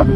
In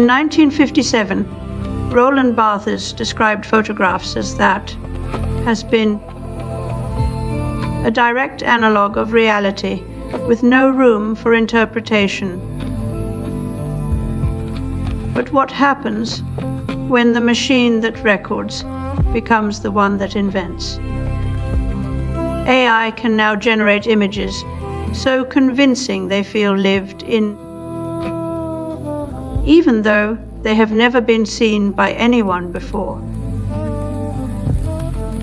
1957, Roland Barthes described photographs as that has been a direct analog of reality with no room for interpretation. But what happens when the machine that records becomes the one that invents? AI can now generate images so convincing they feel lived in, even though they have never been seen by anyone before.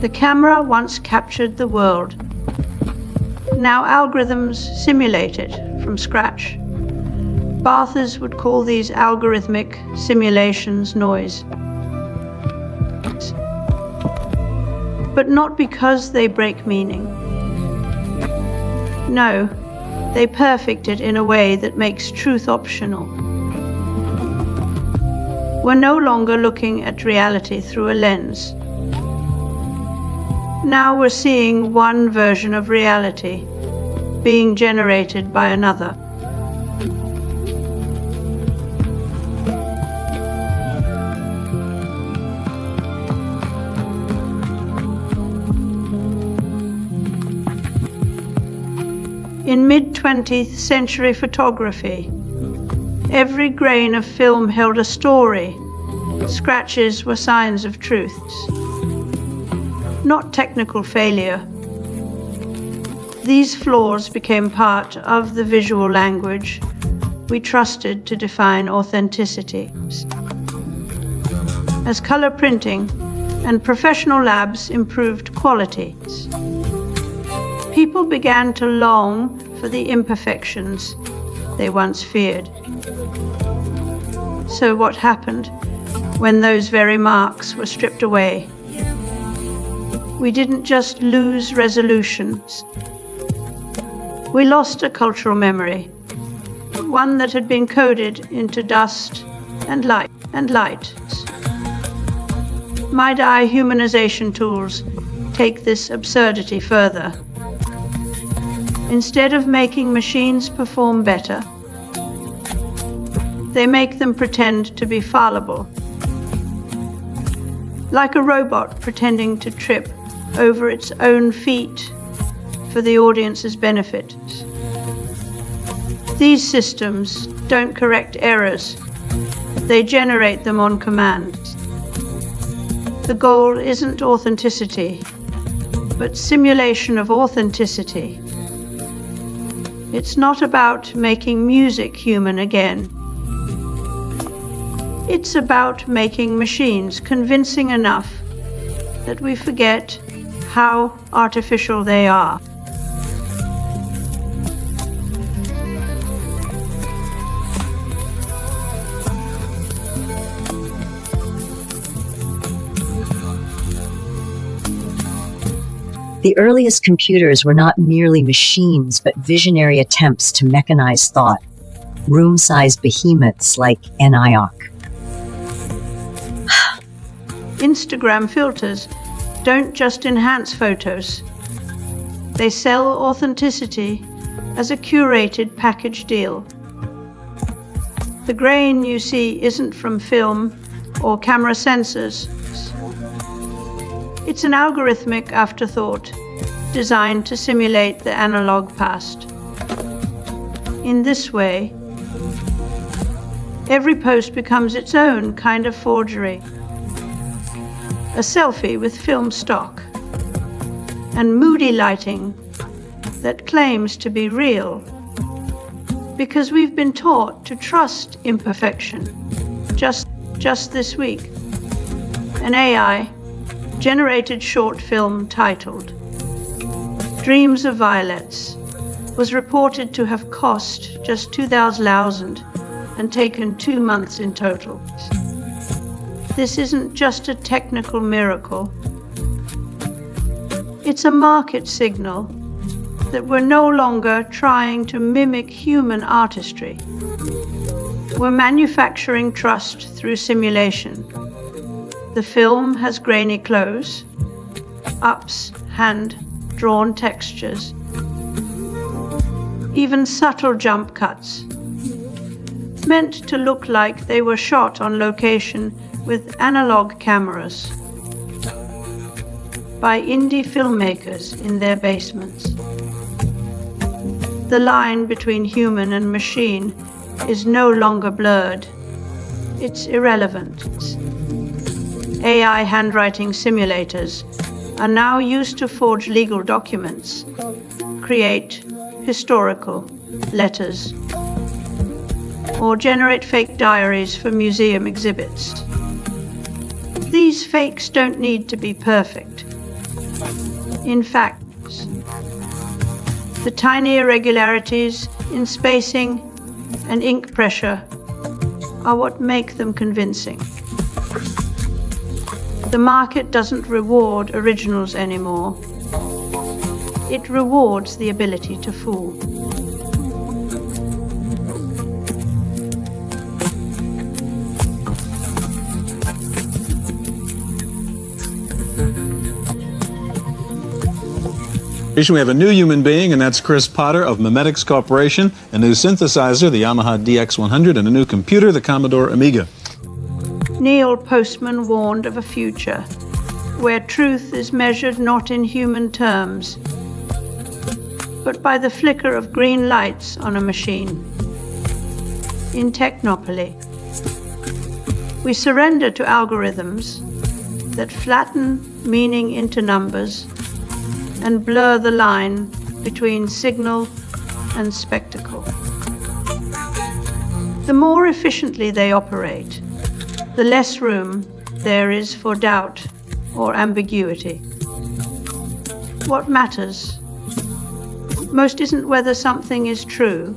The camera once captured the world. Now algorithms simulate it from scratch. Barthes would call these algorithmic simulations noise. But not because they break meaning. No, they perfect it in a way that makes truth optional. We're no longer looking at reality through a lens. Now we're seeing one version of reality being generated by another. In mid-20th century photography, every grain of film held a story. Scratches were signs of truths, not technical failure. These flaws became part of the visual language we trusted to define authenticity. As color printing and professional labs improved quality, people began to long for the imperfections they once feared. So what happened when those very marks were stripped away? We didn't just lose resolutions. We lost a cultural memory, one that had been coded into dust and light. Mid-eye humanization tools take this absurdity further. Instead of making machines perform better, they make them pretend to be fallible. Like a robot pretending to trip over its own feet for the audience's benefit. These systems don't correct errors, they generate them on command. The goal isn't authenticity, but simulation of authenticity. It's not about making music human again. It's about making machines convincing enough that we forget how artificial they are. The earliest computers were not merely machines, but visionary attempts to mechanize thought, room-sized behemoths like NIOC. Instagram filters don't just enhance photos. They sell authenticity as a curated package deal. The grain you see isn't from film or camera sensors. It's an algorithmic afterthought designed to simulate the analog past. In this way, every post becomes its own kind of forgery. A selfie with film stock and moody lighting that claims to be real because we've been taught to trust imperfection. Just this week, an AI-generated short film titled Dreams of Violets was reported to have cost just $2,000 and taken 2 months in total. This isn't just a technical miracle. It's a market signal that we're no longer trying to mimic human artistry. We're manufacturing trust through simulation. The film has grainy clothes, ups, hand-drawn textures, even subtle jump cuts, meant to look like they were shot on location with analog cameras by indie filmmakers in their basements. The line between human and machine is no longer blurred. It's irrelevant. AI handwriting simulators are now used to forge legal documents, create historical letters, or generate fake diaries for museum exhibits. These fakes don't need to be perfect. In fact, the tiny irregularities in spacing and ink pressure are what make them convincing. The market doesn't reward originals anymore. It rewards the ability to fool. We have a new human being, and that's Chris Potter of Memetics Corporation, a new synthesizer, the Yamaha DX100, and a new computer, the Commodore Amiga. Neil Postman warned of a future where truth is measured not in human terms, but by the flicker of green lights on a machine. In Technopoly, we surrender to algorithms that flatten meaning into numbers and blur the line between signal and spectacle. The more efficiently they operate, the less room there is for doubt or ambiguity. What matters most isn't whether something is true,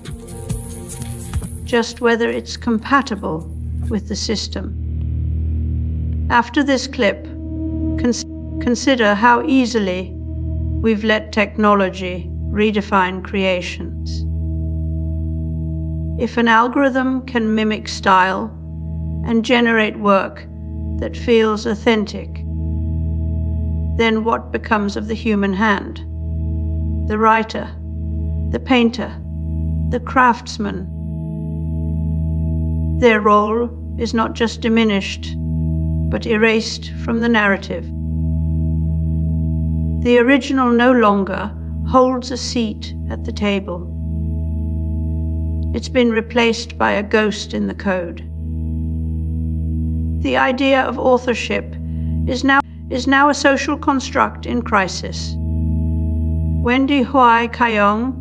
just whether it's compatible with the system. After this clip, consider how easily we've let technology redefine creations. If an algorithm can mimic style and generate work that feels authentic, then what becomes of the human hand? The writer, the painter, the craftsman. Their role is not just diminished, but erased from the narrative. The original no longer holds a seat at the table. It's been replaced by a ghost in the code. The idea of authorship is now a social construct in crisis. Wendy Huai Kayong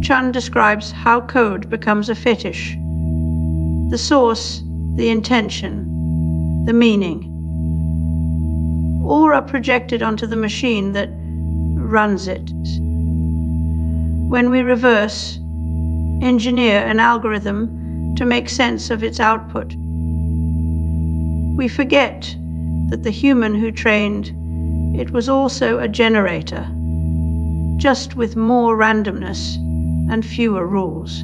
Chun describes how code becomes a fetish. The source, the intention, the meaning, all are projected onto the machine that runs it. When we reverse engineer an algorithm to make sense of its output, we forget that the human who trained it was also a generator, just with more randomness and fewer rules.